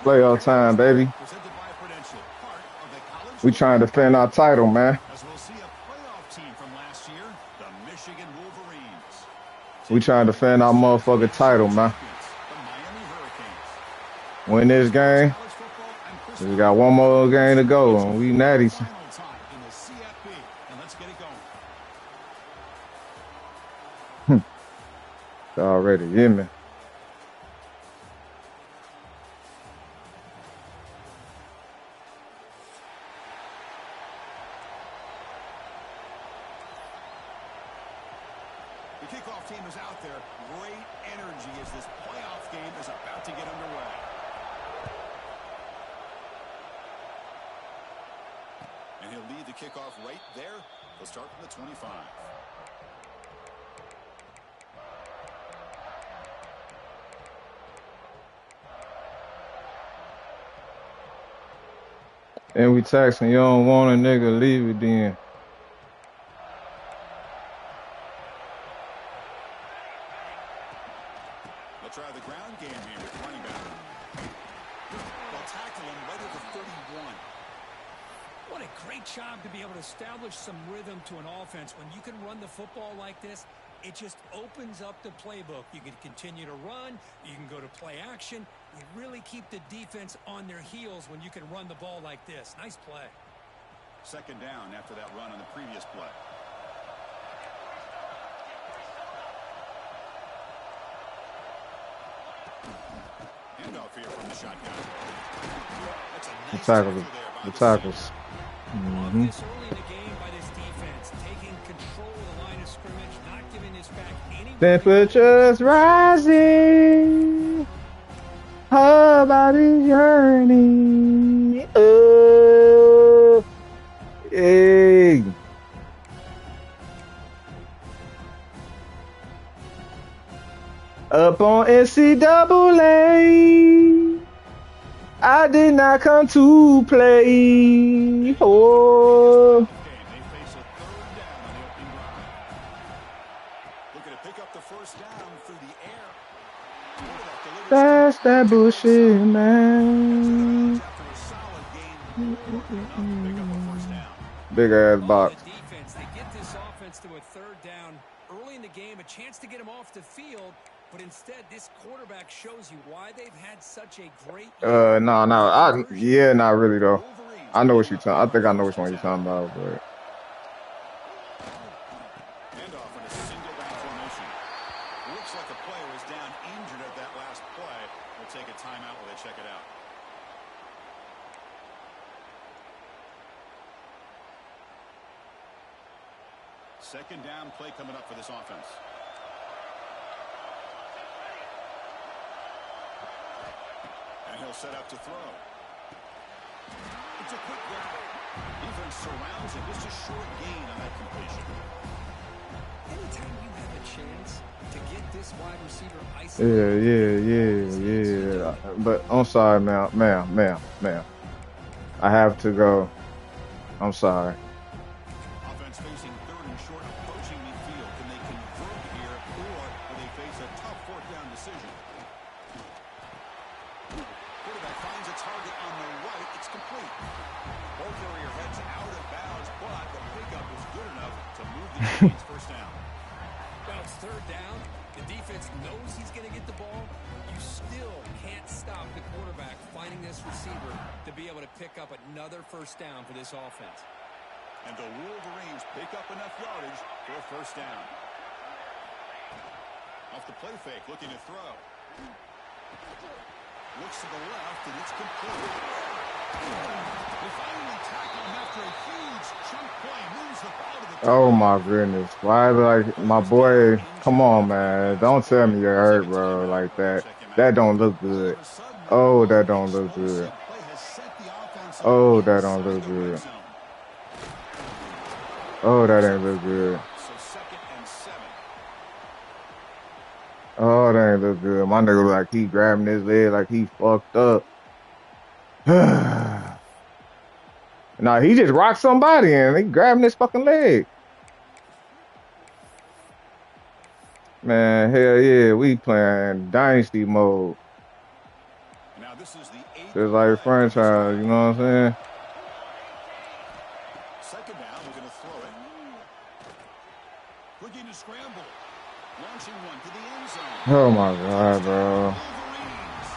Playoff time, baby. We trying to defend our title, man. We trying to defend our motherfucking title, man. Win this game. We got one more game to go, and we natties. Already, yeah, man. The kickoff team is out there. Great energy as this playoff game is about to get underway. And he'll lead the kickoff right there. He'll start from the 25. And we taxing. You don't want a nigga, leave it then. They'll try the ground game here with running back. They'll tackle him right at the 31. What a great job to be able to establish some rhythm to an offense. When you can run the football like this, it just opens up the playbook. You can continue to run. You can go to play action. You really keep the defense on their heels when you can run the ball like this. Nice play. Second down after that run on the previous play. Handoff here from the shotgun. That's a nice tackle there by the tackles. Mm-hmm. This early in the game by this defense, taking control of the line of scrimmage, not giving this back any. Temperatures rising. Her body's yearning. Oh, hey. Up on NCAA, I did not come to play. Oh. They face a third down on the opening drive. Looking to pick up the first down through the air. That's that bullshit, man. Big ass box. Defense, they get this offense to a third down early in the game, a chance to get him off the field, but instead this quarterback shows you why they've had such a great year. No, yeah, not really though. I know what you're talking. I think I know which one you're talking about, but. Handoff in a single back formation. Looks like a player is down injured at that last play. We'll take a timeout while they check it out. Second down play coming up for this offense. And he'll set up to throw. It's a quick grab. Defense surrounds him. Just a short gain on that completion. Anytime you have a chance to get this wide receiver isolated. Yeah. But I'm sorry, ma'am. I have to go. I'm sorry. Offense facing third and short, approaching midfield. Can they convert here, or will they face a tough fourth down decision? Quarterback finds a target on the right. It's complete. Ball carrier heads out of bounds, but the pickup is good enough to move the Giants first down. Well, it's third down. The defense knows he's going to get the ball. You still can't stop the quarterback finding this receiver to be able to pick up another first down for this offense. And the Wolverines pick up enough yardage for a first down. Off the play fake, looking to throw. Looks to the left, and it's complete. They finally tackle him after a huge chunk play. Moves the ball to the Oh my goodness. Why, like, my boy, come on, man. Don't tell me you're hurt, bro, like that. That don't look good. Oh, that don't look good. Oh, that don't look good. Oh, that ain't look good. Oh, that ain't look good. My nigga like he grabbing his leg like he fucked up. Nah, he just rocked somebody and he grabbing his fucking leg. Man, hell yeah, we playing dynasty mode. Now this is the 8th Just like play of this franchise, you drive. know what I'm saying? Second down, we're going to throw it. Looking to scramble. Launching one to the end zone. Oh my God, Touchdown, bro. Wolverines,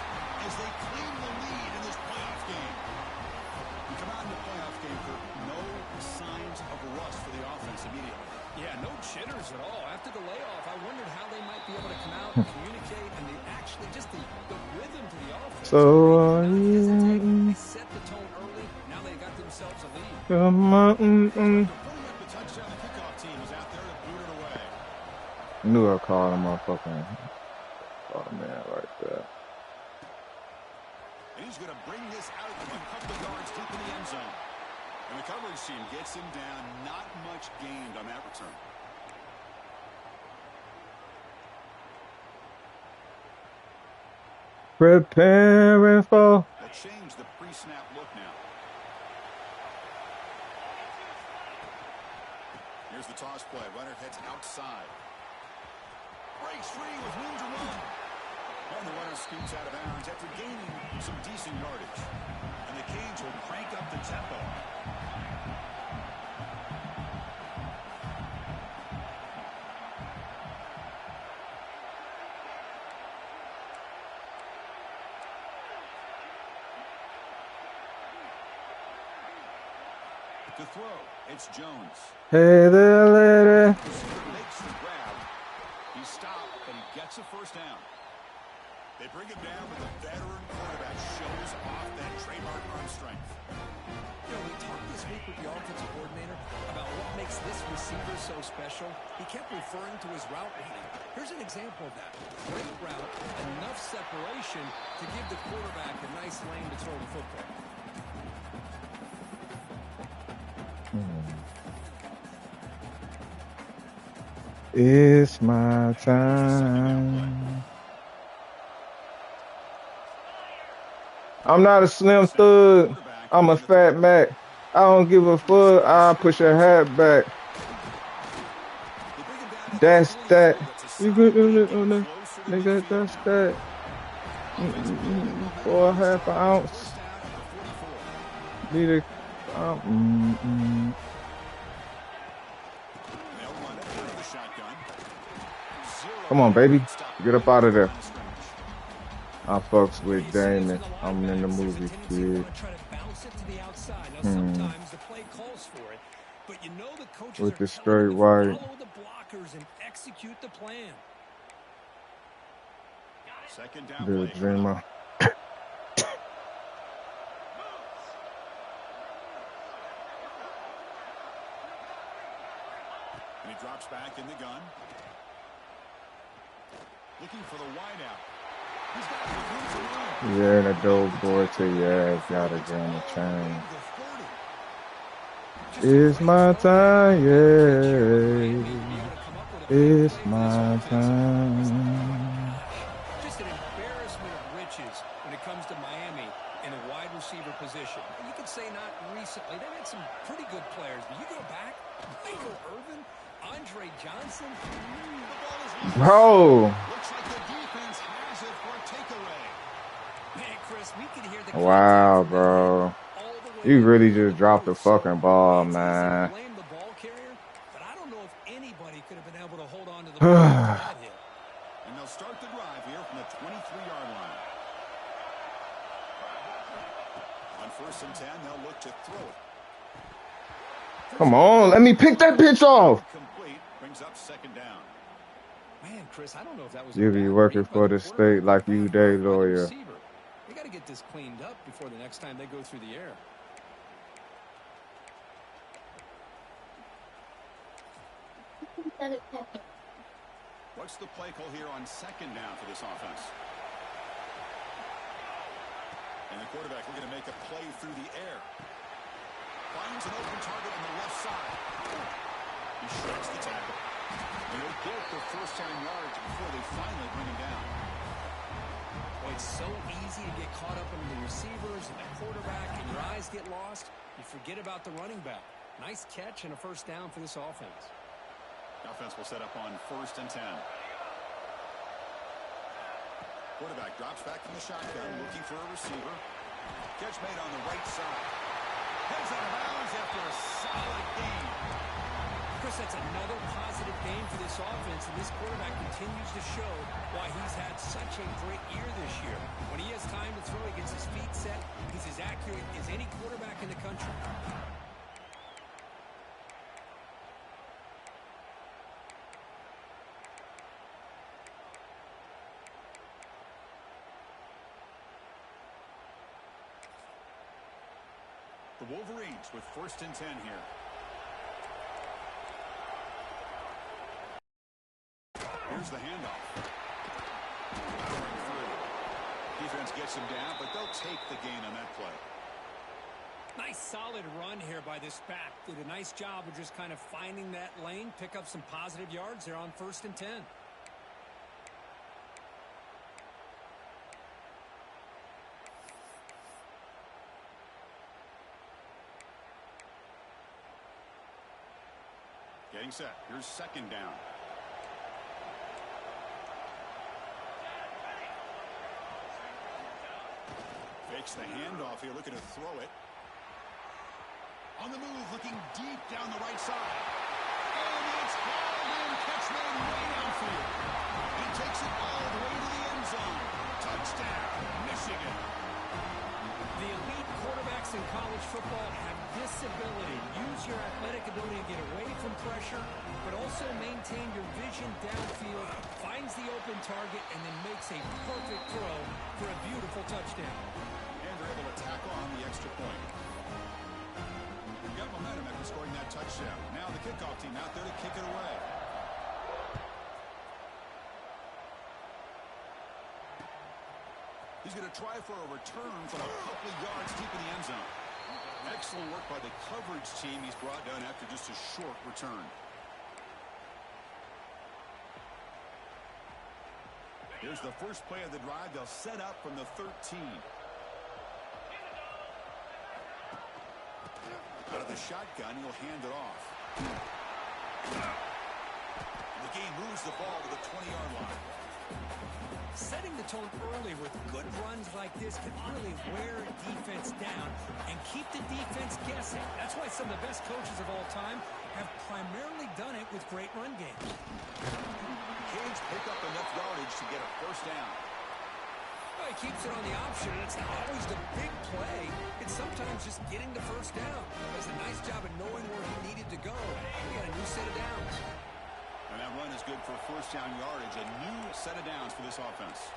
as they claim the lead in this playoff game. We come out in the playoff game for no signs of rust for the offense immediately. Yeah, no jitters at all. After the layoff, I wondered how they might be able to come out and communicate, and they actually just the rhythm to the offense. So They did not hesitate. They set the tone early. Now they got themselves a lead. come on. After putting up the touchdown, the kickoff team is out there to boot it away. Knew I called him motherfucking man like that. And he's going to bring this out a couple of yards deep in the end zone. And the coverage team gets him down. Not much gained on that return. Preparing for. They'll change the pre-snap look now. Here's the toss play. Runner heads outside. Breaks free with room to run. And the runner scoots out of bounds after gaining some decent yardage. And the Canes will crank up the tempo. To throw, it's Jones. Hey there, lady. Makes the grab. He stopped, but he gets a first down. They bring him down with a veteran quarterback. Shows off that trademark arm strength. You know, we talked this week with the offensive coordinator about what makes this receiver so special. He kept referring to his route running. Here's an example of that. Great route, enough separation to give the quarterback a nice lane to throw the football. It's my time. I'm not a slim thug. I'm a fat Mac. I don't give a fuck. I'll push a hat back. That's that. You good on the nigga? That's that. For a half an ounce. Need a. Come on, baby. Get up out of there. I fucks with Damon. I'm in the movie, kid. With the straight white. Follow the blockers and execute the plan. Second down The play. dreamer. And he drops back in the gun. Looking for the wideout. He's got the room to run. Yeah, and a dope boy to your ass. Gotta get on the chain. It's my time, yeah. It's my time. Just an embarrassment of riches when it comes to Miami in a wide receiver position. You could say not recently. They've had some pretty good players, but you go back, Michael Irvin, Andre Johnson. Bro. Looks like the defense has it for a takeaway. Man, Chris, we can hear the Wow, bro. You really just dropped the fucking ball, man. Blame the ball carrier, but I don't know if anybody could have been able to hold on to the ball after that hit. And they'll start the drive here from the 23-yard line. On 1st and 10, they'll look to throw it. Come on, let me pick that bitch off. Complete, brings up second down. Man, Chris, I don't know if that was You be working for the state like you day lawyer. They got to get this cleaned up before the next time they go through the air. What's the play call here on second down for this offense? And the quarterback looking to make a play through the air. Finds an open target on the left side. He shreds the tackle. And he'll get the first-time yards before they finally bring him down. Boy, it's so easy to get caught up in the receivers and the quarterback, and your eyes get lost. You forget about the running back. Nice catch and a first down for this offense. The offense will set up on 1st and 10. Quarterback drops back from the shotgun, looking for a receiver. Catch made on the right side. Heads out of bounds after a solid game. Chris, that's another positive game for this offense, and this quarterback continues to show why he's had such a great year this year. When he has time to throw, he gets his feet set. He's as accurate as any quarterback in the country. The Wolverines with 1st and 10 here. Here's the handoff. Powering through. Defense gets him down, but they'll take the gain on that play. Nice solid run here by this back. Did a nice job of just kind of finding that lane, pick up some positive yards there on 1st and 10. Getting set. Here's 2nd down. Fakes the handoff here, looking to throw it. On the move, looking deep down the right side. And it's hauled in. Catch made way downfield. He takes it all the way to the end zone. Touchdown, Michigan. The elite quarterbacks in college football have this ability. Use your athletic ability to get away from pressure, but also maintain your vision downfield, finds the open target, and then makes a perfect throw for a beautiful touchdown. And they're able to tackle on the extra point. We've got momentum after scoring that touchdown. Now the kickoff team out there to kick it away. He's going to try for a return from a couple of yards deep in the end zone. Excellent work by the coverage team. He's brought down after just a short return. Here's the first play of the drive. They'll set up from the 13. Out of the shotgun, he'll hand it off. The game moves the ball to the 20-yard line. Setting the tone early with good runs like this can really wear defense down and keep the defense guessing. That's why some of the best coaches of all time have primarily done it with great run games. Canes pick up enough yardage to get a 1st down. Well, he keeps it on the option, and it's not always the big play. It's sometimes just getting the 1st down. He does a nice job of knowing where he needed to go. He got a new set of downs. And that run is good for 1st down yardage. A new set of downs for this offense.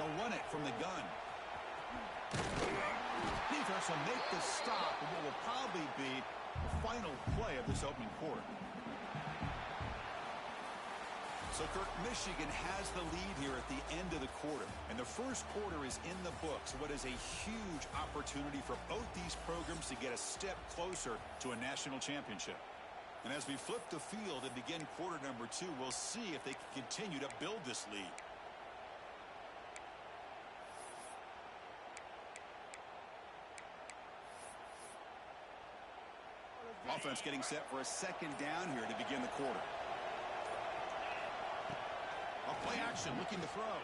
They'll run it from the gun. Defense will make the stop in what will probably be the final play of this opening quarter. So, Kirk, Michigan has the lead here at the end of the quarter. And the first quarter is in the books. What is a huge opportunity for both these programs to get a step closer to a national championship. And as we flip the field and begin quarter number 2, we'll see if they can continue to build this lead. Offense getting set for a 2nd down here to begin the quarter. Play action, looking to throw.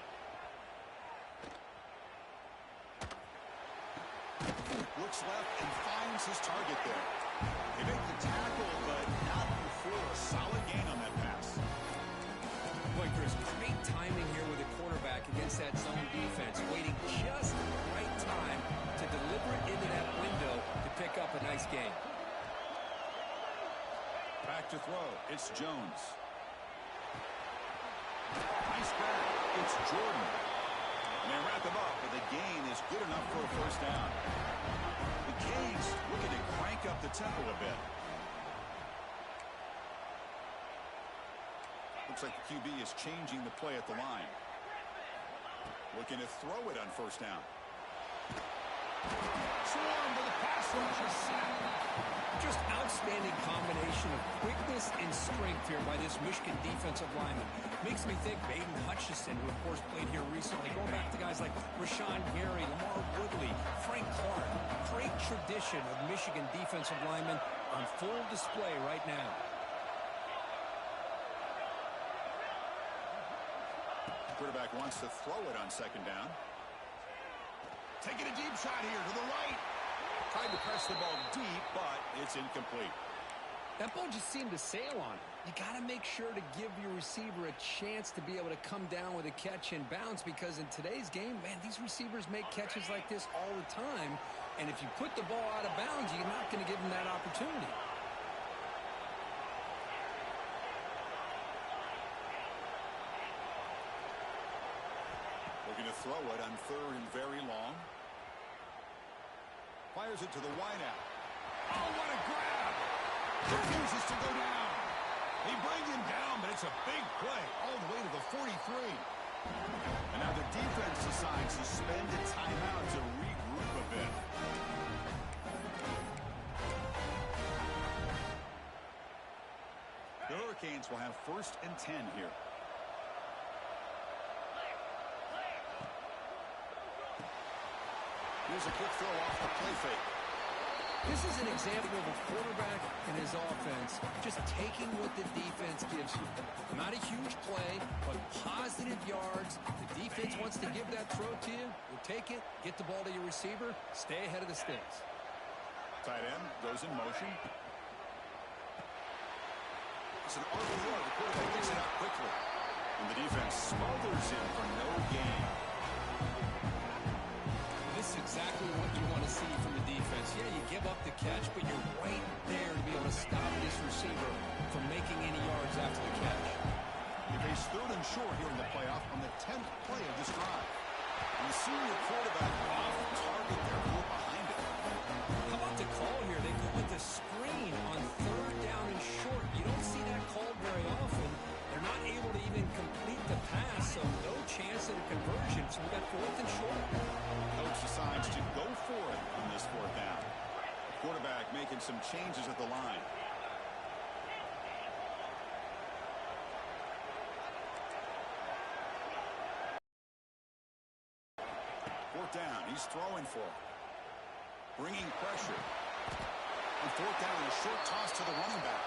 Looks left and finds his target there. They make the tackle, but not before a solid gain on that pass. Boy, Chris, great timing here with the quarterback against that zone defense, waiting just the right time to deliver it into that window to pick up a nice gain. Back to throw. It's Jones. Nice grab. It's Jordan. And they wrap him up, but the gain is good enough for a 1st down. The Canes looking to crank up the tempo a bit. Looks like the QB is changing the play at the line. Looking to throw it on 1st down. Swarm to the pass rush. Just outstanding combination of quickness and strength here by this Michigan defensive lineman. Makes me think Baden Hutchison, who of course played here recently, going back to guys like Rashawn Gary, Lamar Woodley, Frank Clark. Great tradition of Michigan defensive linemen on full display right now. Quarterback wants to throw it on second down. Taking a deep shot here to the right. Tried to press the ball deep, but it's incomplete. That ball just seemed to sail on it. You got to make sure to give your receiver a chance to be able to come down with a catch and bounce, because in today's game, man, these receivers make catches like this all the time. And if you put the ball out of bounds, you're not going to give them that opportunity. Looking to throw it on third and very long. Fires it to the wideout. Oh, what a grab! Refuses to go down. They bring him down, but it's a big play all the way to the 43. And now the defense decides to spend a timeout to regroup a bit. The Hurricanes will have 1st and 10 here. Here's a quick throw off the play fake. This is an example of a quarterback and his offense just taking what the defense gives you. Not a huge play, but positive yards. The defense wants to give that throw to you. You'll take it, get the ball to your receiver, stay ahead of the sticks. Tight end goes in motion. It's an RPO. The quarterback gets it out quickly. And the defense smothers him for no gain. This is exactly what you want to see from the defense. Yeah, you give up the catch, but you're right there to be able to stop this receiver from making any yards after the catch. They face 3rd and short here in the playoff on the 10th play of this drive. And the senior quarterback off target there, blew behind it. How about the call here? They call it the screen on 3rd down and short. You don't see that called very often. They're not able to even complete the pass, so no chance at a conversion. So we got 4th and short. Coach decides to go for it on this 4th down. Quarterback making some changes at the line. Fourth down, he's throwing for it. Bringing pressure. On 4th down, a short toss to the running back.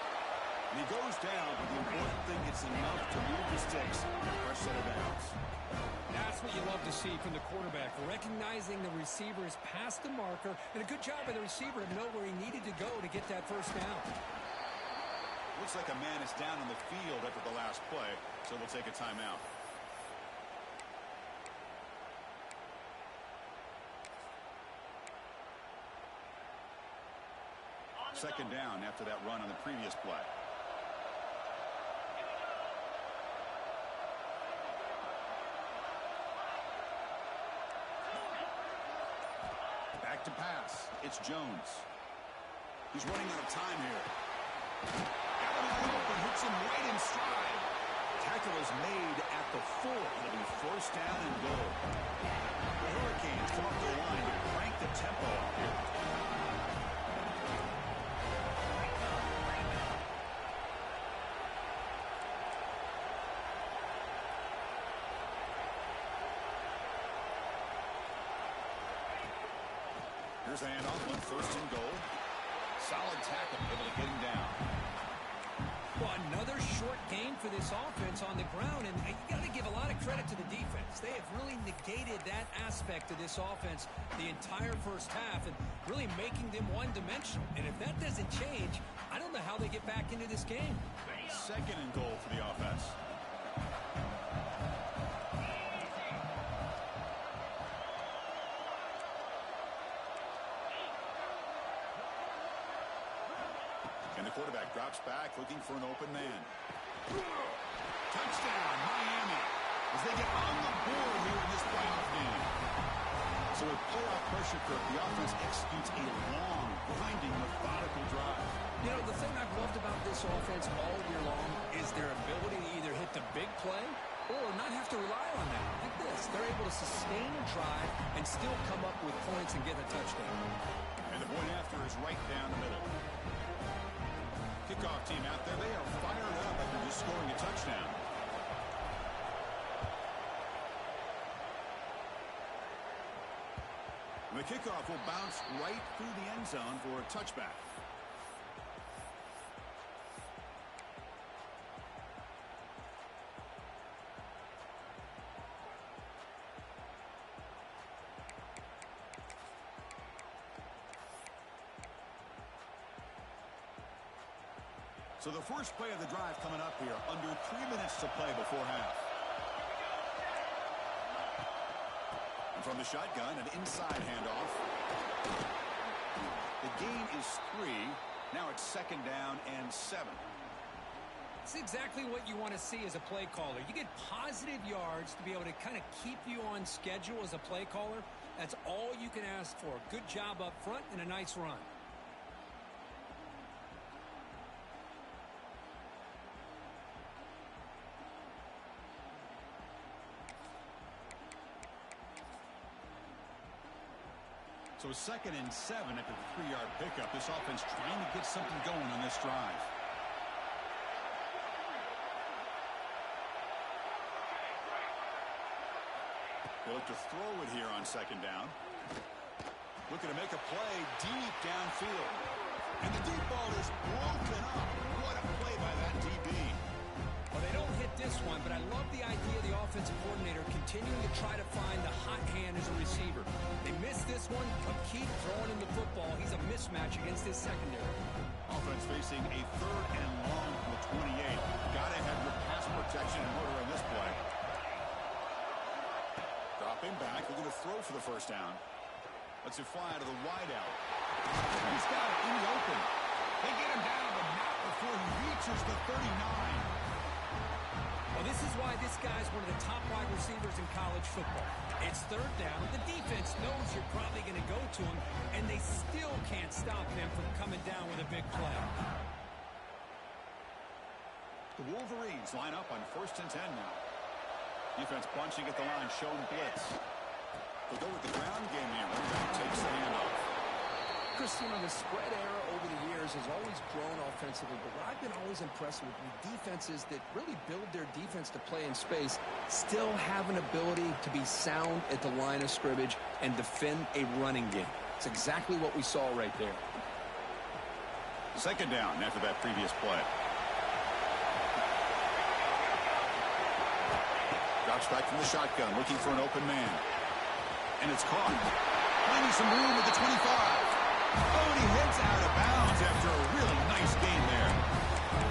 And he goes down, but the important thing is enough to move the sticks and fresh set of downs. That's what you love to see from the quarterback, recognizing the receiver is past the marker, and a good job by the receiver to know where he needed to go to get that 1st down. Looks like a man is down on the field after the last play, so we'll take a timeout. Second down after that run on the previous play. Back to pass. It's Jones. He's running out of time here. Got him open, hits him right in stride. Tackle is made at the 4. It'll be 1st down and goal. The Hurricanes come up the line to crank the tempo up here. Here's a handoff on 1st and goal. Solid tackle, able to get him down. Well, another short game for this offense on the ground, and you got to give a lot of credit to the defense. They have really negated that aspect of this offense the entire 1st half and really making them one-dimensional. And if that doesn't change, I don't know how they get back into this game. 2nd and goal for the offense. And the quarterback drops back, looking for an open man. Touchdown, Miami, as they get on the board here in this playoff game. So with playoff pressure, Kirk, the offense executes a long, grinding, methodical drive. You know, the thing I've loved about this offense all year long is their ability to either hit the big play or not have to rely on that. Like this, they're able to sustain a drive and still come up with points and get a touchdown. And the point after is right down the middle. Kickoff team out there, they are fired just scoring a touchdown. The kickoff will bounce right through the end zone for a touchback. So the first play of the drive coming up here, under 3 minutes to play before half. And from the shotgun, an inside handoff. The gain is 3. Now it's 2nd down and 7. It's exactly what you want to see as a play caller. You get positive yards to be able to kind of keep you on schedule as a play caller. That's all you can ask for. Good job up front and a nice run. So 2nd and 7 after the 3-yard pickup. This offense trying to get something going on this drive. They look to throw it here on 2nd down. Looking to make a play deep downfield. And the deep ball is broken up. What a play by that DB. Well, they don't hit this one, but I love the idea of the offensive coordinator continuing to try to find the hot hand as a receiver. They missed this one, but keep throwing him the football. He's a mismatch against his secondary. Offense facing a 3rd and long from the 28. Got to have your pass protection in order in this play. Dropping back, looking to throw for the 1st down. Lets it fly to the wideout. He's got it in the open. They get him down, but not before he reaches the 39. Well, this is why this guy's one of the top wide receivers in college football. It's 3rd down. The defense knows you're probably going to go to him, and they still can't stop him from coming down with a big play. The Wolverines line up on 1st and 10 now. Defense bunching at the line, showing blitz. They'll go with the ground game here. Running back takes the handoff. Chris, you know, the spread era over the years has always grown offensively, but what I've been always impressed with defenses that really build their defense to play in space still have an ability to be sound at the line of scrimmage and defend a running game. It's exactly what we saw right there. 2nd down after that previous play. Drops back from the shotgun, looking for an open man. And it's caught. Finding some room at the 25. Oh, and he heads out of bounds after a really nice gain there.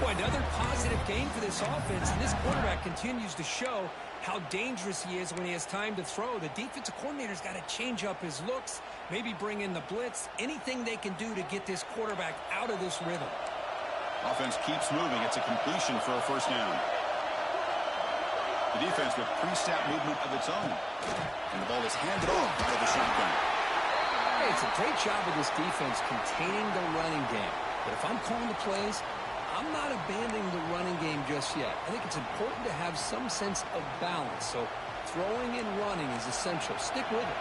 Boy, another positive game for this offense, and this quarterback continues to show how dangerous he is when he has time to throw. The defensive coordinator's got to change up his looks, maybe bring in the blitz, anything they can do to get this quarterback out of this rhythm. Offense keeps moving. It's a completion for a 1st down. The defense with pre-snap movement of its own. And the ball is handed off out of the shotgun. Hey, it's a great job of this defense containing the running game. But if I'm calling the plays, I'm not abandoning the running game just yet. I think it's important to have some sense of balance. So throwing and running is essential. Stick with it.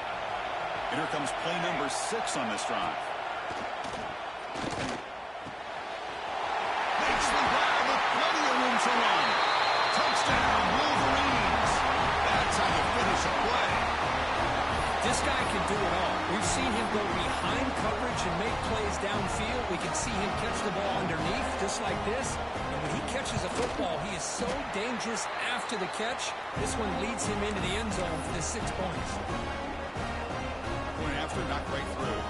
And here comes play number 6 on this drive. Makes the grab with plenty of room to run. Touchdown, Wolverines. That's how you finish a play. This guy can do it all. We've seen him go behind coverage and make plays downfield. We can see him catch the ball underneath, just like this. And when he catches a football, he is so dangerous after the catch. This one leads him into the end zone for the 6 points. Point after, knocked right through.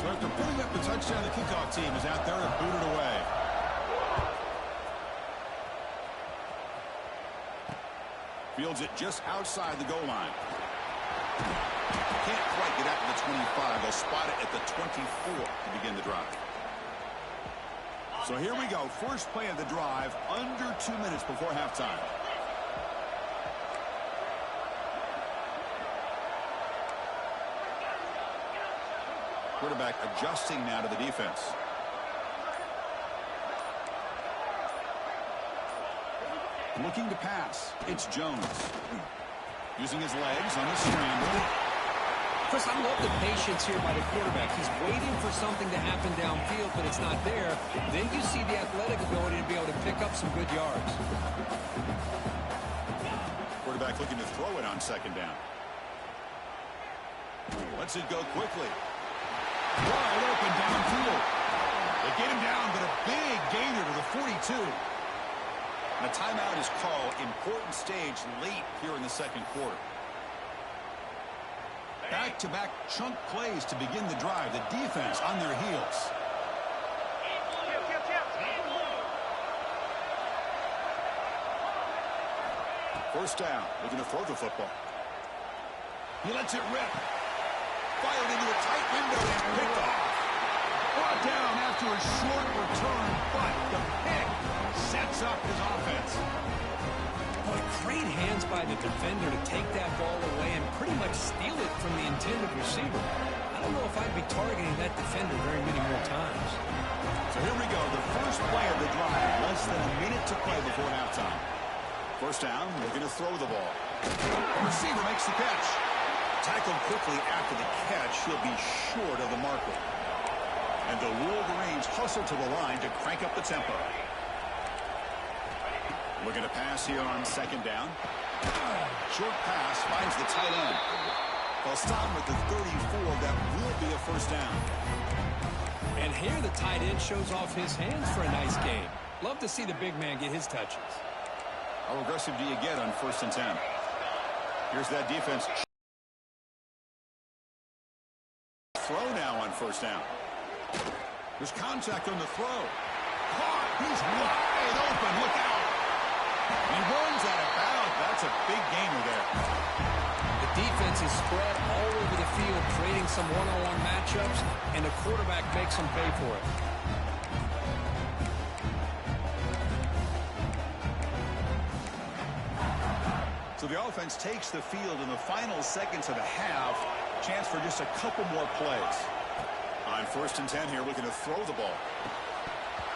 So after putting up the touchdown, the kickoff team is out there to boot it away. Fields it just outside the goal line. Can't quite get out to the 25. They'll spot it at the 24 to begin the drive. So here we go. First play of the drive, under 2 minutes before halftime. Quarterback adjusting now to the defense. Looking to pass. It's Jones. Using his legs on the scramble. Chris, I love the patience here by the quarterback. He's waiting for something to happen downfield, but it's not there. Then you see the athletic ability to be able to pick up some good yards. Quarterback looking to throw it on second down. Lets it go quickly. Wide open downfield. They get him down, but a big gainer to the 42. And a timeout is called. Important stage late here in the second quarter. Back-to-back chunk plays to begin the drive. The defense on their heels. First down, looking to throw the football. He lets it rip. Fired into a tight window and picked off. Brought down after a short return, but the pick sets up his offense. Boy, great hands by the defender to take that ball away and pretty much steal it from the intended receiver. I don't know if I'd be targeting that defender very many more times. So here we go, the first play of the drive. Less than a minute to play before halftime. First down, looking to throw the ball. The receiver makes the catch. Tackled quickly after the catch. He'll be short of the marker. And the Wolverines hustle to the line to crank up the tempo. Looking to pass here on second down. Short pass finds the tight end. They'll stop him at the 34. That will be a first down. And here the tight end shows off his hands for a nice game. Love to see the big man get his touches. How aggressive do you get on 1st and 10? Here's that defense. Throw now on first down. There's contact on the throw. Caught. He's wide open. Look out. He runs out of bounds. That's a big gainer there. The defense is spread all over the field, creating some one-on-one matchups, and the quarterback makes them pay for it. So the offense takes the field in the final seconds of the half. Chance for just a couple more plays. On 1st and 10 here, looking to throw the ball.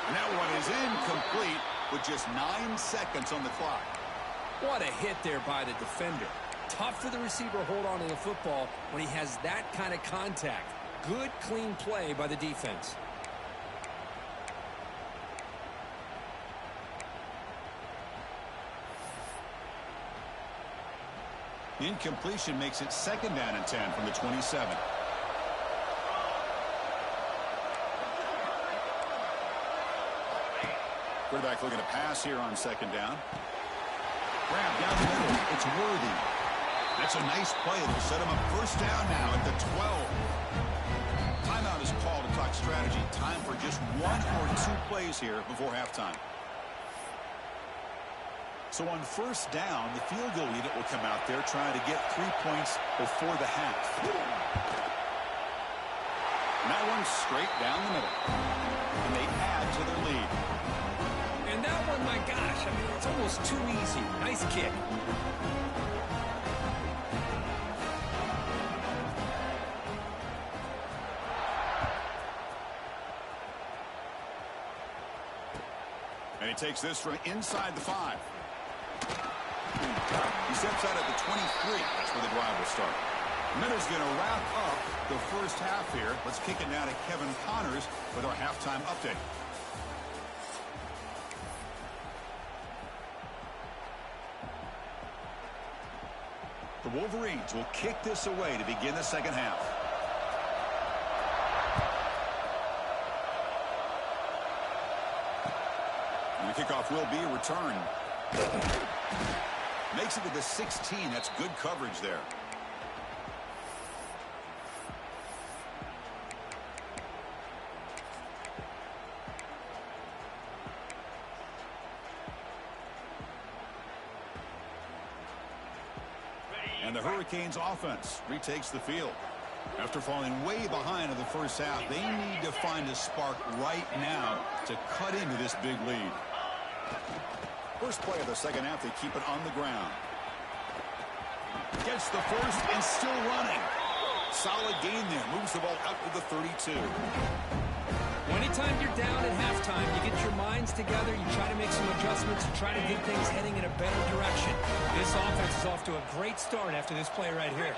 And that one is incomplete with just 9 seconds on the clock. What a hit there by the defender. Tough for the receiver to hold on to the football when he has that kind of contact. Good, clean play by the defense. Incompletion makes it 2nd down and 10 from the 27. Quarterback looking to pass here on 2nd down. Grab down the middle. It's Worthy. That's a nice play. It'll set him up first down now at the 12. Timeout is called to talk strategy. Time for just 1 or 2 plays here before halftime. So on first down, the field goal unit will come out there trying to get 3 points before the half. And that one straight down the middle. And they add to their lead. And that one, my gosh, I mean, it's almost too easy. Nice kick. And he takes this from inside the 5. He steps out at the 23. That's where the drive will start. Minter's going to wrap up the first half here. Let's kick it now to Kevin Connors with our halftime update. The Wolverines will kick this away to begin the second half. And the kickoff will be a return. Makes it to the 16. That's good coverage there. And the Hurricanes offense retakes the field. After falling way behind in the first half, they need to find a spark right now to cut into this big lead. First play of the second half, they keep it on the ground. Gets the first and still running. Solid gain there. Moves the ball out to the 32. Anytime you're down at halftime, you get your minds together, you try to make some adjustments, you try to get things heading in a better direction. This offense is off to a great start after this play right here.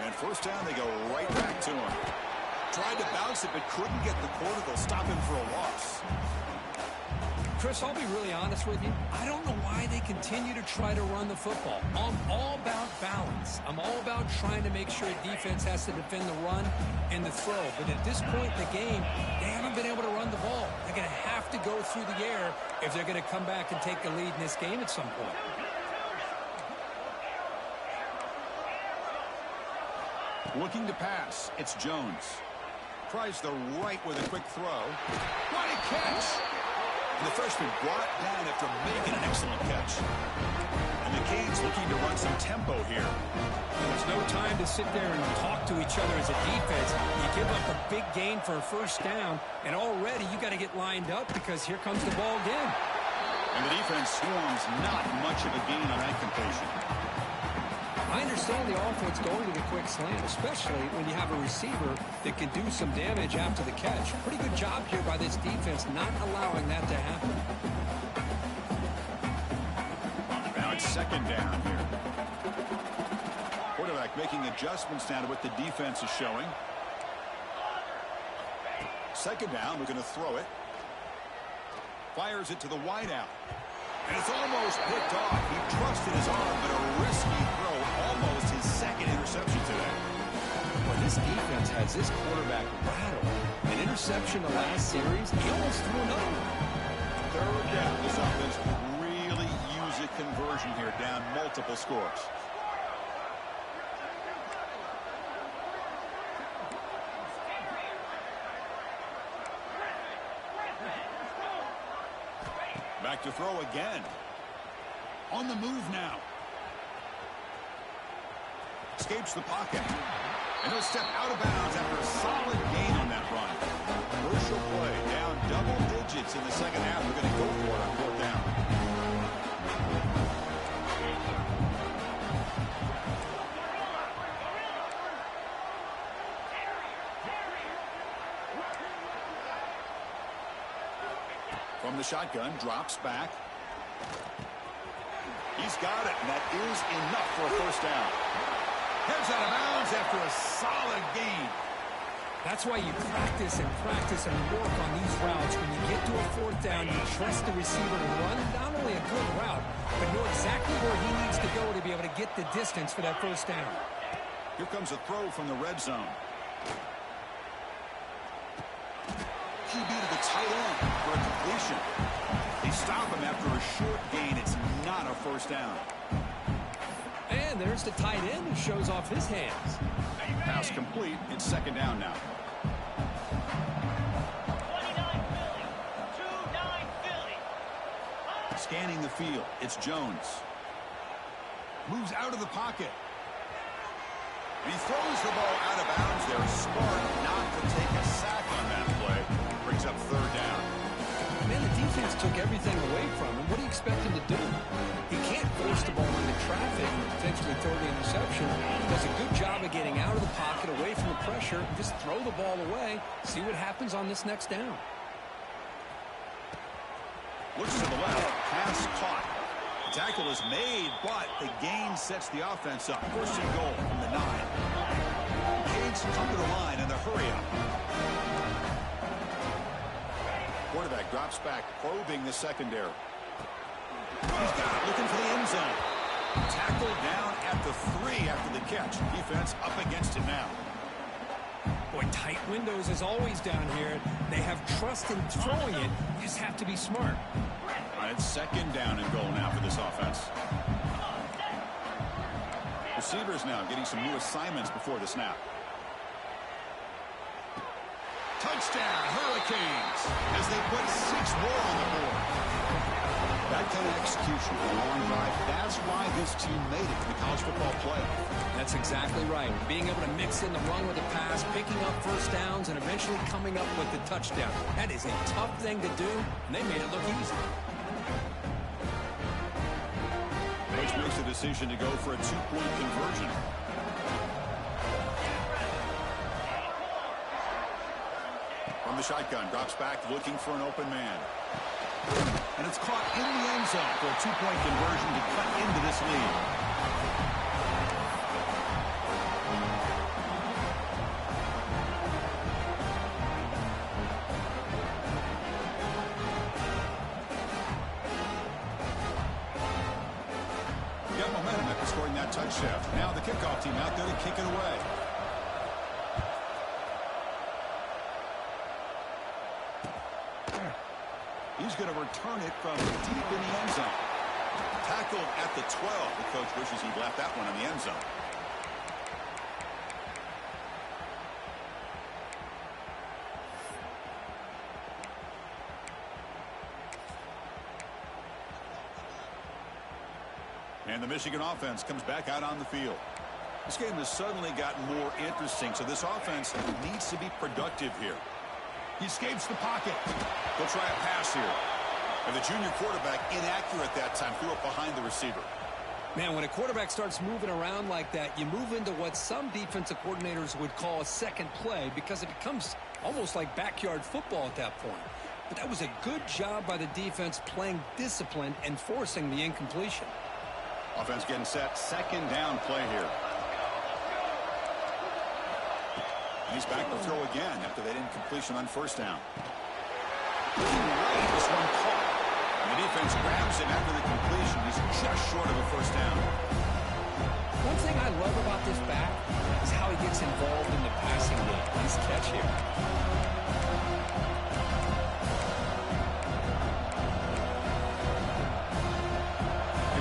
And On first down, they go right back to him. Tried to bounce it, but couldn't get the quarter. They'll stop him for a loss. Chris, I'll be really honest with you. I don't know why they continue to try to run the football. I'm all about balance. I'm all about trying to make sure a defense has to defend the run and the throw. But at this point in the game, they haven't been able to run the ball. They're going to have to go through the air if they're going to come back and take the lead in this game at some point. Looking to pass, it's Jones. Tries the right with a quick throw. What a catch! And the freshman brought down after making an excellent catch. And the Canes looking to run some tempo here. There's no time to sit there and talk to each other as a defense. You give up a big gain for a first down, and already you got to get lined up because here comes the ball again. And the defense swarms not much of a gain on that completion. I understand the offense going to the quick slant, especially when you have a receiver that can do some damage after the catch. Pretty good job here by this defense not allowing that to happen. Now it's second down here. Quarterback making adjustments now to what the defense is showing. Second down, we're going to throw it. Fires it to the wideout. And it's almost picked off. He trusted his arm, but a risky throw. Almost his second interception today. Well, this defense has this quarterback rattled. An interception the last series, he almost threw another one. Third down. This offense really use a conversion here, down multiple scores. Back to throw again. On the move now. Escapes the pocket. And he'll step out of bounds after a solid gain on that run. Crucial play. Down double digits in the second half. We're going to go for it on fourth down. From the shotgun, drops back. He's got it, and that is enough for a first down. Heads out of bounds after a solid gain. That's why you practice and work on these routes. When you get to a fourth down, you trust the receiver to run not only a good route, but know exactly where he needs to go to be able to get the distance for that first down. Here comes a throw from the red zone. QB to the tight end for a completion. They stop him after a short gain. It's not a first down. And there's the tight end who shows off his hands. Pass complete. It's second down now. 29 Philly. 2-9 Philly. Scanning the field. It's Jones. Moves out of the pocket. And he throws the ball out of bounds there. Smart not to take a sack on that play. Brings up third down. Man, the defense took everything away from him. What do you expect him to do? He can't force the ball into traffic and potentially throw the interception. He does a good job of getting out of the pocket, away from the pressure, and just throw the ball away. See what happens on this next down. Looks to the left. Pass caught. The tackle is made, but the gain sets the offense up. First and goal from the 9. Canes come to the line in the hurry-up. Quarterback drops back, probing the secondary. He's got it, looking for the end zone. Tackled down at the 3 after the catch. Defense up against it now. Boy, tight windows as always down here. They have trust in throwing it. You just have to be smart. All right, it's second down and goal now for this offense. Receivers now getting some new assignments before the snap. Touchdown, Hurricanes, as they put 6 more on the board. That kind of execution, a long drive, that's why this team made it to the college football playoff. That's exactly right. Being able to mix in the run with the pass, picking up first downs, and eventually coming up with the touchdown. That is a tough thing to do, and they made it look easy. Coach makes the decision to go for a 2-point conversion. From the shotgun, drops back, looking for an open man. And it's caught in the end zone for a 2-point conversion to cut into this lead. touch shaft. Now the kickoff team out there to kick it away. He's going to return it from deep in the end zone. Tackled at the 12. The coach wishes he'd left that one in the end zone. And the Michigan offense comes back out on the field. This game has suddenly gotten more interesting, so this offense needs to be productive here. He escapes the pocket. They'll try a pass here. And the junior quarterback inaccurate that time, threw it behind the receiver. Man, when a quarterback starts moving around like that, you move into what some defensive coordinators would call a second play because it becomes almost like backyard football at that point. But that was a good job by the defense playing discipline and forcing the incompletion. Offense getting set. Second down play here. And he's back to throw again after that incompletion on first down. Right, this one caught. And the defense grabs him after the completion. He's just short of a first down. One thing I love about this back is how he gets involved in the passing game. Nice catch here.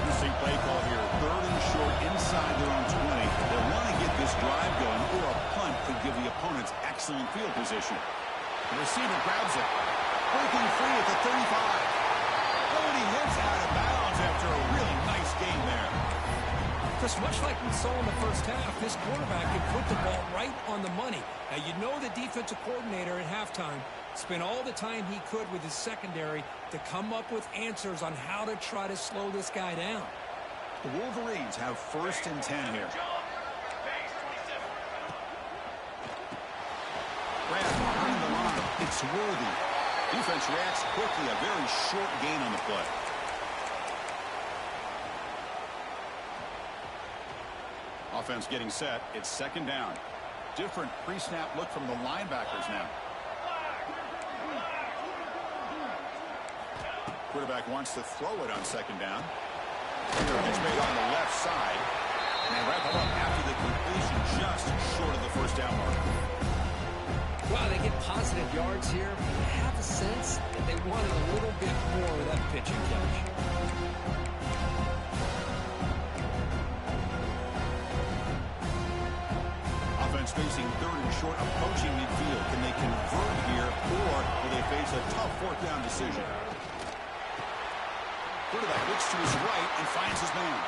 Interesting play call here. Third and short inside their own 20. They want to get this drive going, or a punt could give the opponents excellent field position. The receiver grabs it. Breaking free at the 35. Oh, and he hits out of bounds after a really nice game there. Chris, much like we saw in the first half, this quarterback can put the ball right on the money. Now, you know the defensive coordinator at halftime spent all the time he could with his secondary to come up with answers on how to try to slow this guy down. The Wolverines have first and 10 here. Grab behind the line. It's worthy. Defense reacts quickly. A very short gain on the play. Offense getting set. It's second down. Different pre-snap look from the linebackers now. Quarterback wants to throw it on second down. It's made on the left side. And they wrap it up after the completion, just short of the first down mark. Wow, they get positive yards here. I have a sense that they wanted a little bit more of that pitch and catch. Offense facing third and short, approaching midfield. Can they convert here, or will they face a tough fourth down decision? Quarterback looks to his right and finds his man.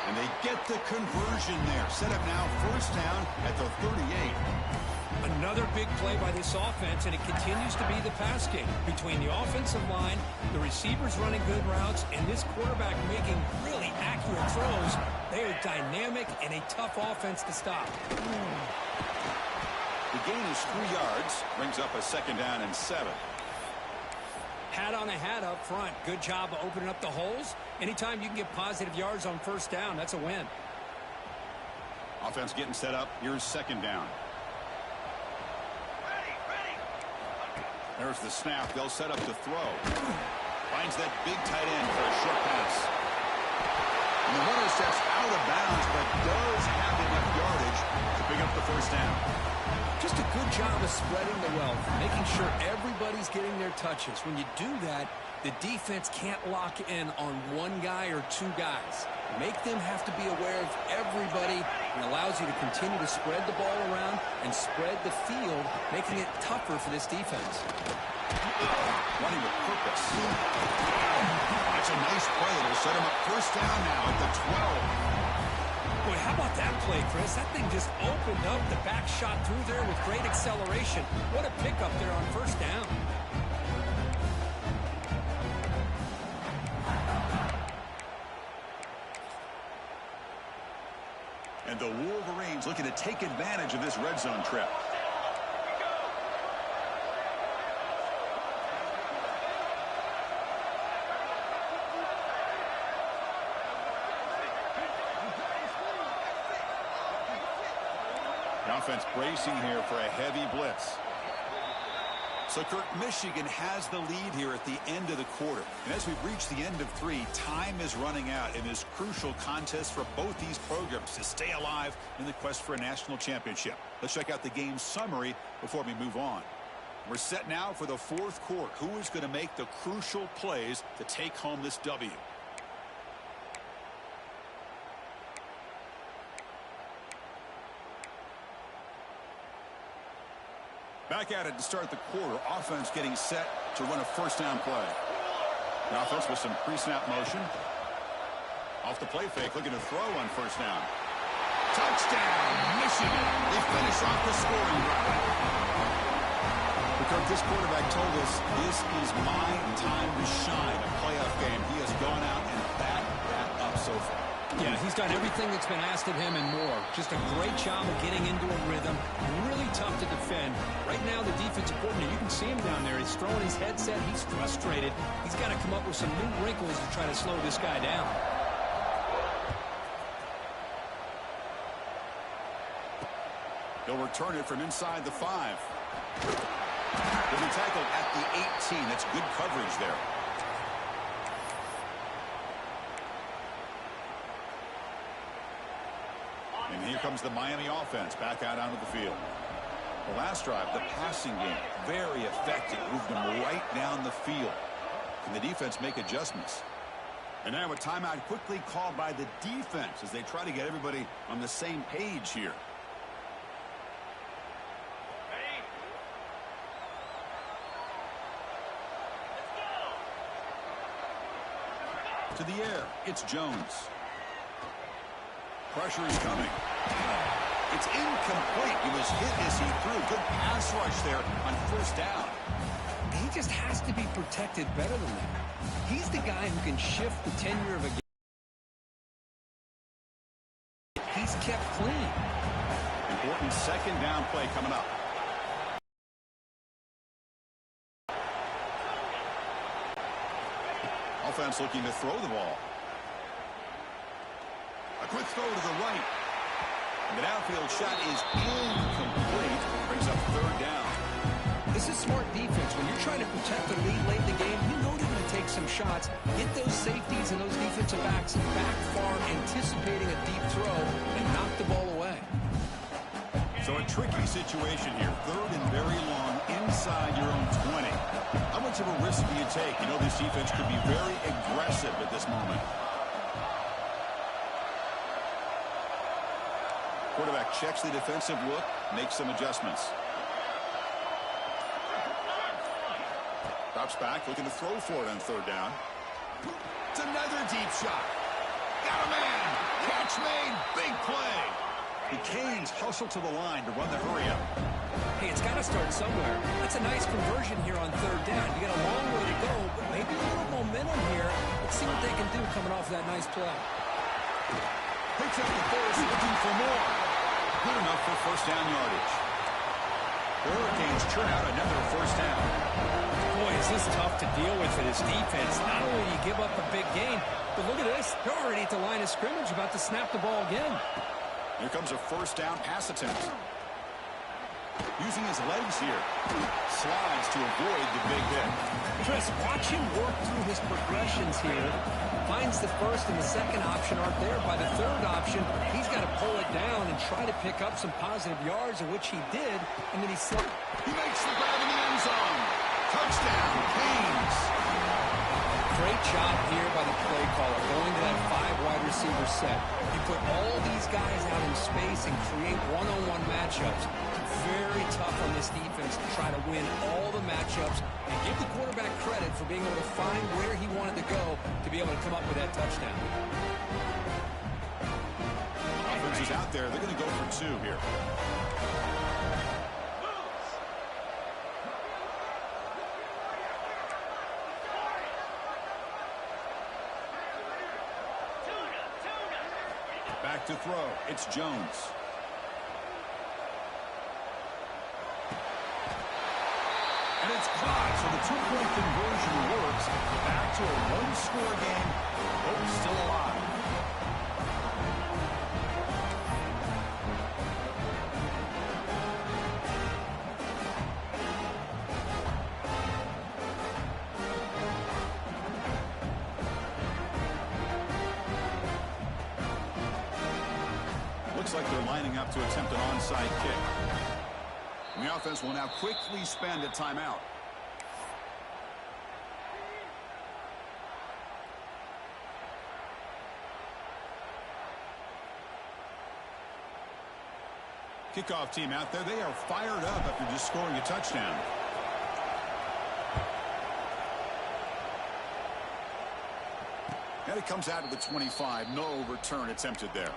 And they get the conversion there. Set up now, first down at the 38. Another big play by this offense, and it continues to be the pass game. Between the offensive line, the receivers running good routes, and this quarterback making really accurate throws, they are dynamic and a tough offense to stop. The gain is 3 yards, brings up a second down and 7. Hat on a hat up front. Good job of opening up the holes. Anytime you can get positive yards on first down, that's a win. Offense getting set up. Here's second down. There's the snap. They'll set up to throw. Finds that big tight end for a short pass. And the runner steps out of bounds, but does have enough yardage to pick up the first down. Just a good job of spreading the wealth, making sure everybody's getting their touches. When you do that, the defense can't lock in on one guy or two guys. Make them have to be aware of everybody, and allows you to continue to spread the ball around and spread the field, making it tougher for this defense. Running with purpose. That's a nice play. It'll set him up first down now at the 12. Boy, how about that play, Chris? That thing just opened up. The back shot through there with great acceleration. What a pickup there on first down. And the Wolverines looking to take advantage of this red zone trip. The offense bracing here for a heavy blitz. So, Kirk, Michigan has the lead here at the end of the quarter. And as we've reached the end of 3, time is running out in this crucial contest for both these programs to stay alive in the quest for a national championship. Let's check out the game summary before we move on. We're set now for the 4th quarter. Who is going to make the crucial plays to take home this W? Back at it to start the quarter. Offense getting set to run a first down play. The offense with some pre-snap motion. Off the play fake, looking to throw on first down. Touchdown, Michigan. They finish off the scoring drive. Kirk, this quarterback told us this is my time to shine. A playoff game. He has gone out and backed that up so far. Yeah, he's done everything that's been asked of him and more. Just a great job of getting into a rhythm. Really tough to defend. Right now, the defensive coordinator, you can see him down there. He's throwing his headset. He's frustrated. He's got to come up with some new wrinkles to try to slow this guy down. He'll return it from inside the 5. He'll be tackled at the 18. That's good coverage there. And here comes the Miami offense back out onto the field. The last drive, the passing game, very effective. Moved them right down the field. Can the defense make adjustments? And now a timeout quickly called by the defense as they try to get everybody on the same page here. To the air, it's Jones. Pressure is coming. It's incomplete. He was hit as he threw. Good pass rush there on first down. He just has to be protected better than that. He's the guy who can shift the tenure of a game. He's kept clean. Important second down play coming up. Offense looking to throw the ball. A quick throw to the right. And the downfield shot is incomplete. Brings up third down. This is smart defense. When you're trying to protect the lead late in the game, you know they're going to take some shots, get those safeties and those defensive backs back far, anticipating a deep throw, and knock the ball away. So a tricky situation here. Third and very long inside your own 20. How much of a risk do you take? You know this defense could be very aggressive at this moment. Quarterback checks the defensive look, makes some adjustments. Drops back, looking to throw for it on third down. It's another deep shot. Got a man. Catch made. Big play. The Canes hustle to the line to run the hurry-up. Hey, it's got to start somewhere. That's a nice conversion here on third down. You got a long way to go, but maybe a little momentum here. Let's see what they can do coming off that nice play. Picks up the first, looking for more. Good enough for first down yardage. The Hurricanes churn out another first down. Boy, is this tough to deal with for this defense. Not only do you give up a big gain, but look at this. They're already at the line of scrimmage, about to snap the ball again. Here comes a first down pass attempt. Using his legs here. Slides to avoid the big hit. Chris, watch him work through his progressions here. Finds the first and the second option aren't there. By the third option, he's got to pull it down and try to pick up some positive yards, of which he did, and then he slipped. He makes the grab in the end zone. Touchdown, Canes. Great job here by the play caller, going to that 5 wide receiver set. You put all these guys out in space and create one-on-one matchups. Very tough on this defense to try to win all the matchups and give the quarterback credit for being able to find where he wanted to go to be able to come up with that touchdown. Offense is out there. They're going to go for 2 here. Back to throw. It's Jones. And it's caught, so the 2-point conversion works. Back to a 1-score game. Hope still alive. Looks like they're lining up to attempt an onside kick. And the offense will now quickly spend a timeout. Kickoff team out there. They are fired up after just scoring a touchdown. And it comes out of the 25. No return attempted there.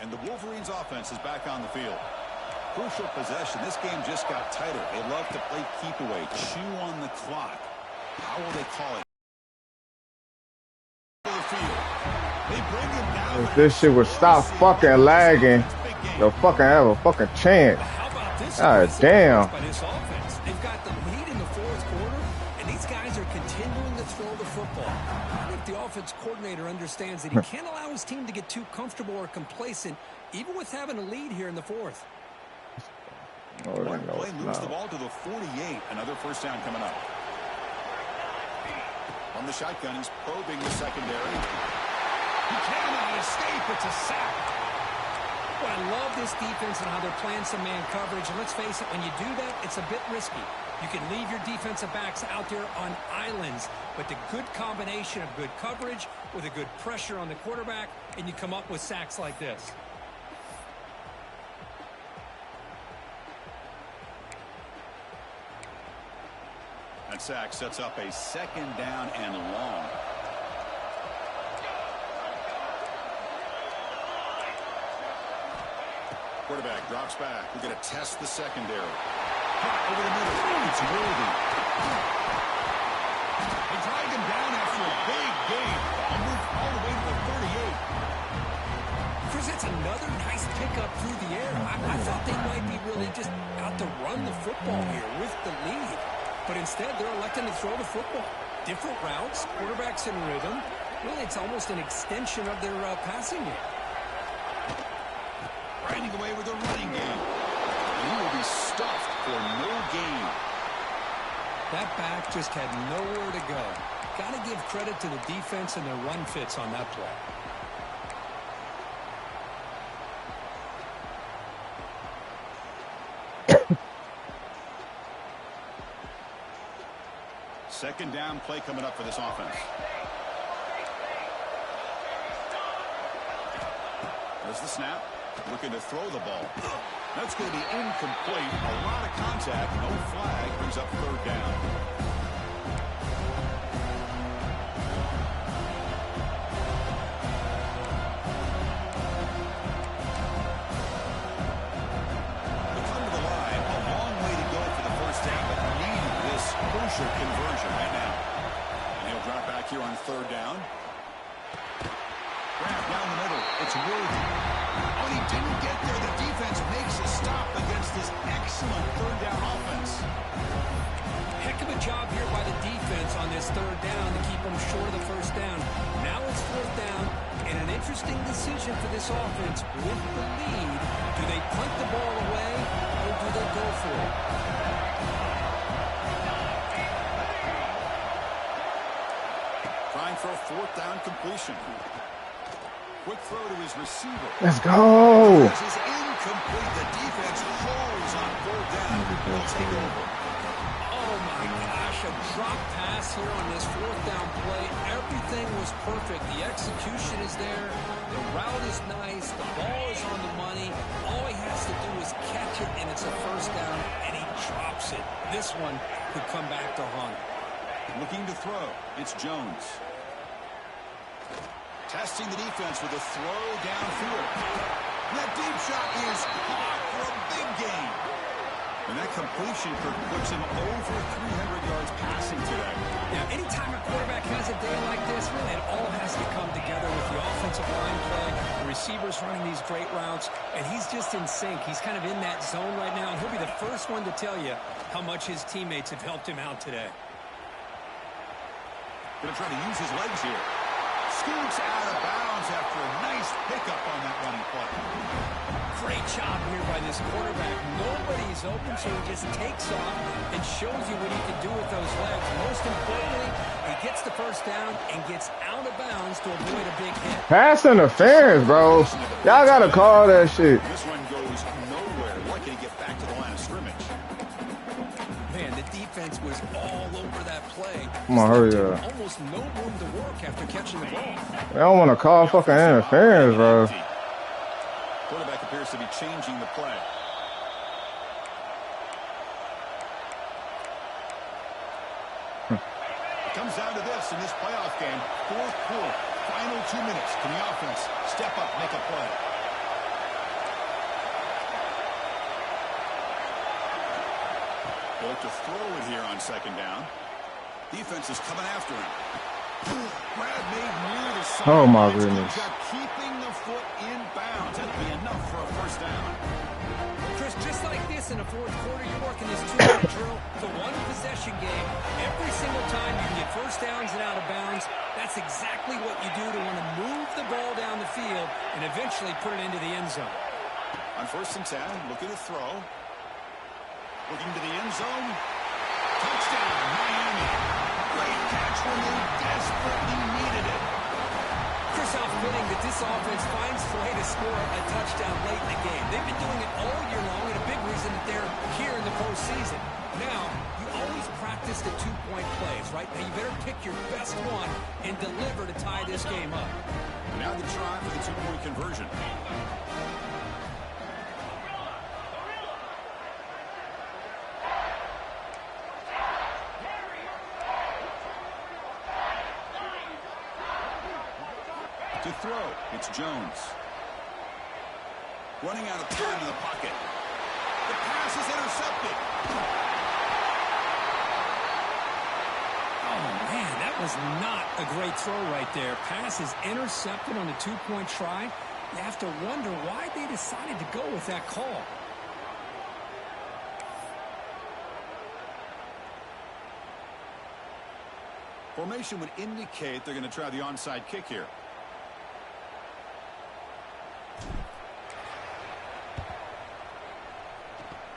And the Wolverines offense is back on the field. Crucial possession. This game just got tighter. They love to play keep away, chew on the clock. How will they call it? They bring him down. If this shit would stop fucking lagging, you'll fucking have a fucking chance. How about this? God damn. By this offense, they've got the lead in the fourth quarter, and these guys are continuing to throw the football. I think the offense coordinator understands that he can't allow his team to get too comfortable or complacent, even with having a lead here in the fourth. One play moves the ball to the 48. Another first down coming up. On the shotgun, he's probing the secondary. He cannot escape. It's a sack. Well, I love this defense and how they're playing some man coverage. And let's face it, when you do that, it's a bit risky. You can leave your defensive backs out there on islands, but the good combination of good coverage with a good pressure on the quarterback, and you come up with sacks like this. That sack sets up a second down and long. Quarterback drops back. We're going to test the secondary. Over the middle. It's worthy. They dragged him down after a big gain. I'll move all the way to the 38. Chris, that's another nice pickup through the air. I thought they might be really just out to run the football here with the lead. But instead, they're electing to throw the football. Different routes, quarterbacks in rhythm. Really, it's almost an extension of their passing game. Grinding away with a running game. And he will be stuffed for no gain. That back just had nowhere to go. Got to give credit to the defense and their run fits on that play. Second down play coming up for this offense. There's the snap. Looking to throw the ball. That's going to be incomplete. A lot of contact. No flag. Brings up third down. They come to the line. A long way to go for the first down, but need this crucial conversion right now. And he'll drop back here on third down. Grab down the middle. It's worthy. Oh, he didn't get there. The defense makes a stop against this excellent third down offense. Heck of a job here by the defense on this third down to keep them short of the first down. Now it's fourth down, and an interesting decision for this offense with the lead. Do they punt the ball away, or do they go for it? Trying for a fourth down completion. Quick throw to his receiver. Let's go. This is incomplete. The defense holds on fourth down. They'll take over. Oh my gosh, a drop pass here on this fourth down play. Everything was perfect. The execution is there. The route is nice. The ball is on the money. All he has to do is catch it, and it's a first down, and he drops it. This one could come back to haunt him. Looking to throw. It's Jones. Testing the defense with a throw downfield. That deep shot is caught for a big gain. And that completion puts him over 300 yards passing today. Yeah, anytime a quarterback has a day like this, really it all has to come together with the offensive line play, the receivers running these great routes, and he's just in sync. He's kind of in that zone right now, and he'll be the first one to tell you how much his teammates have helped him out today. Going to try to use his legs here. scoots out of bounds after a nice pickup on that running play. Great job here by this quarterback. Nobody's open, so he just takes off and shows you what he can do with those legs. Most importantly, he gets the first down and gets out of bounds to avoid a big hit. Pass interference, bro. Y'all gotta call that shit. This run goes nowhere. Lucky to get back to the line of scrimmage. Man, the defense was all over that play. Come on, hurry up. Almost no room to work after catching the ball. They don't want to call fucking interference, bro. Quarterback appears to be changing the play. It comes down to this in this playoff game. Fourth quarter, final 2 minutes. Can the offense step up, make a play? They look to throw it here on second down. Defense is coming after him. Brad made near the side. Oh, my goodness. Keeping the foot in bounds. That'd be enough for a first down. Chris, just like this in the fourth quarter, you're working this two-minute drill. It's a one-possession game. Every single time you can get first downs and out of bounds, that's exactly what you do to want to move the ball down the field and eventually put it into the end zone. On first and 10, looking to throw. Looking to the end zone. Touchdown, Miami. Great catch when they desperately needed it. Chris, how fitting that this offense finds a way to score a touchdown late in the game. They've been doing it all year long, and a big reason that they're here in the postseason. Now, you always practice the two-point plays, right? Now, you better pick your best one and deliver to tie this game up. Now the try for the two-point conversion. To throw, it's Jones. Running out of time in the pocket. The pass is intercepted. Oh, man, that was not a great throw right there. Pass is intercepted on the two-point try. You have to wonder why they decided to go with that call. Formation would indicate they're going to try the onside kick here.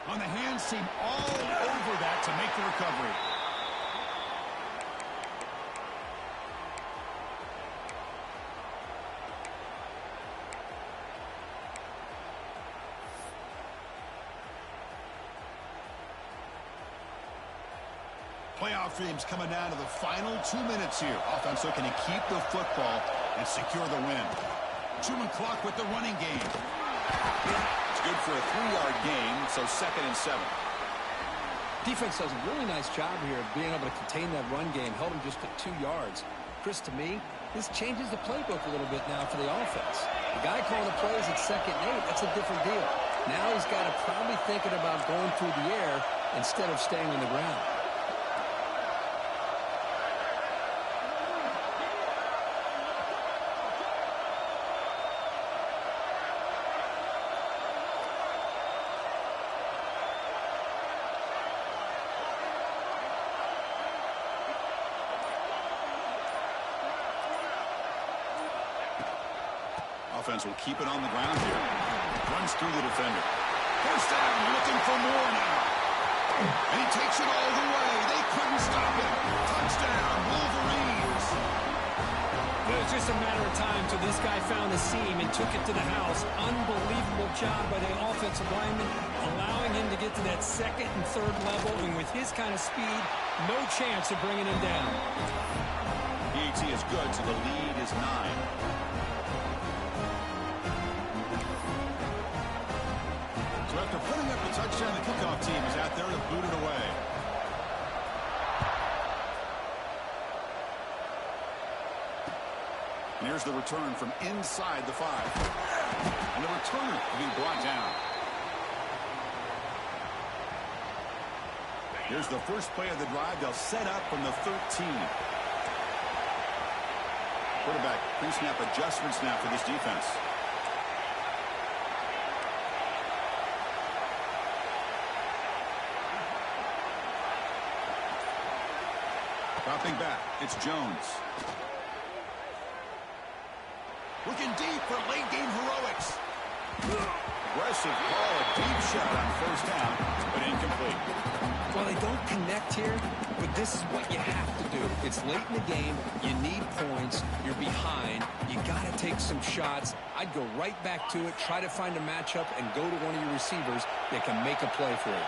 On the hands team all over that to make the recovery. Playoff dreams coming down to the final 2 minutes here. Offense looking to keep the football and secure the win. 2-minute clock with the running game. It's good for a 3-yard gain, so 2nd and 7. Defense does a really nice job here of being able to contain that run game. Held him just at 2 yards. Chris, to me, this changes the playbook a little bit now for the offense. The guy calling the plays at 2nd and 8, that's a different deal. Now he's got to probably thinking about going through the air instead of staying on the ground. Offense will keep it on the ground here. Runs through the defender. First down, looking for more now. And he takes it all the way. They couldn't stop him. Touchdown, Wolverines. It was just a matter of time till this guy found a seam and took it to the house. Unbelievable job by the offensive lineman, allowing him to get to that 2nd and 3rd level. And with his kind of speed, no chance of bringing him down. PAT is good, so the lead is 9. So after putting up a touchdown, the kickoff team is out there to boot it away. And here's the return from inside the 5. And the returner will be brought down. Here's the first play of the drive. They'll set up from the 13. Quarterback pre-snap adjustment snap for this defense. Dropping back, it's Jones. Looking deep for late-game heroics. Aggressive call, a deep shot on first down, but incomplete. Well, they don't connect here, but this is what you have to do. It's late in the game. You need points. You're behind. You got to take some shots. I'd go right back to it, try to find a matchup, and go to one of your receivers that can make a play for you.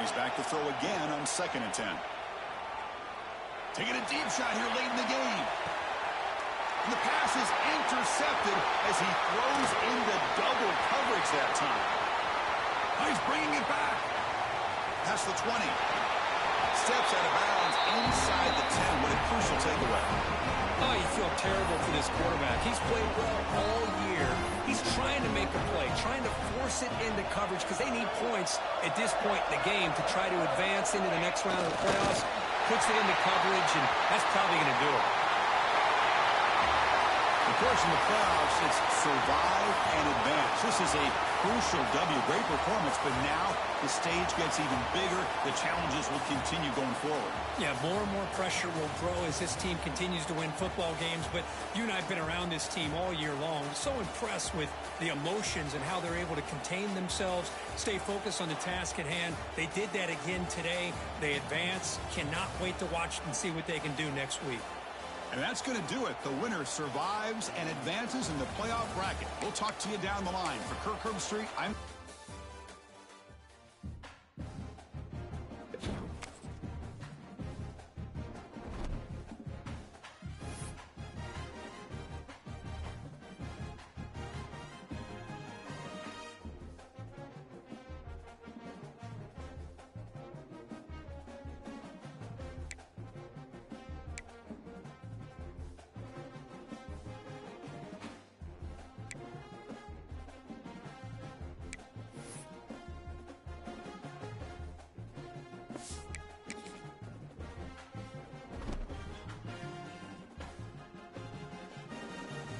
He's back to throw again on 2nd and 10. Taking a deep shot here late in the game. And the pass is intercepted as he throws into double coverage that time. He's bringing it back. Past the 20. Steps out of bounds inside the 10. What a crucial takeaway. Oh, you feel terrible for this quarterback. He's played well all year. He's trying to make a play, trying to force it into coverage because they need points at this point in the game to try to advance into the next round of the playoffs. Puts it into coverage, and that's probably going to do it. Of course, in the playoffs, it's survive and advance. This is a crucial W. Great performance, but now the stage gets even bigger. The challenges will continue going forward. Yeah, more and more pressure will grow as this team continues to win football games, but you and I have been around this team all year long. So impressed with the emotions and how they're able to contain themselves, stay focused on the task at hand. They did that again today. They advance. Cannot wait to watch and see what they can do next week. And that's going to do it. The winner survives and advances in the playoff bracket. We'll talk to you down the line. For Kirk Herbstreit, I'm...